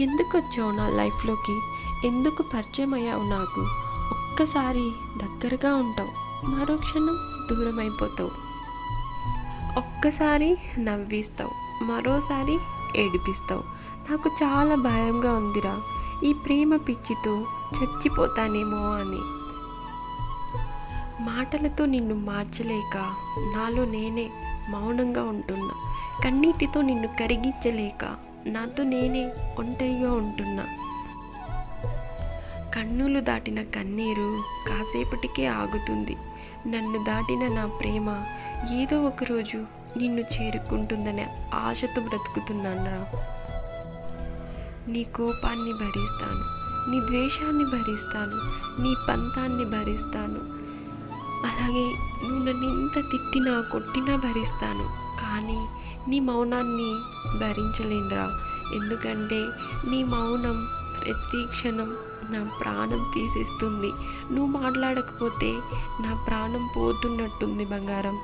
ఎందుకు వచ్చావు నా లైఫ్లోకి? ఎందుకు పరిచయం అయ్యావు నాకు? ఒక్కసారి దగ్గరగా ఉంటావు, మరో క్షణం దూరం అయిపోతావు. ఒక్కసారి నవ్విస్తావు, మరోసారి ఏడిపిస్తావు. నాకు చాలా భయంగా ఉందిరా, ఈ ప్రేమ పిచ్చితో చచ్చిపోతానేమో అని. మాటలతో నిన్ను మార్చలేక నాలో నేనే మౌనంగా ఉంటున్నా. కన్నీటితో నిన్ను కరిగించలేక నాతో నేనే ఒంటరిగా ఉంటున్నా. కన్నులు దాటిన కన్నీరు కాసేపటికే ఆగుతుంది. నన్ను దాటిన నా ప్రేమ ఏదో ఒకరోజు నిన్ను చేరుకుంటుందనే ఆశతో బ్రతుకుతున్నానురా. నీ కోపాన్ని భరిస్తాను, నీ ద్వేషాన్ని భరిస్తాను, నీ పంతాన్ని భరిస్తాను. అలాగే నువ్వు నన్ను ఎంత తిట్టినా కొట్టినా భరిస్తాను. కానీ నీ మౌనాన్ని భరించలేనురా. ఎందుకంటే నీ మౌనం ప్రతి క్షణం నా ప్రాణం తీసేస్తుంది. నువ్వు మాట్లాడకపోతే నా ప్రాణం పోతున్నట్టుంది బంగారం.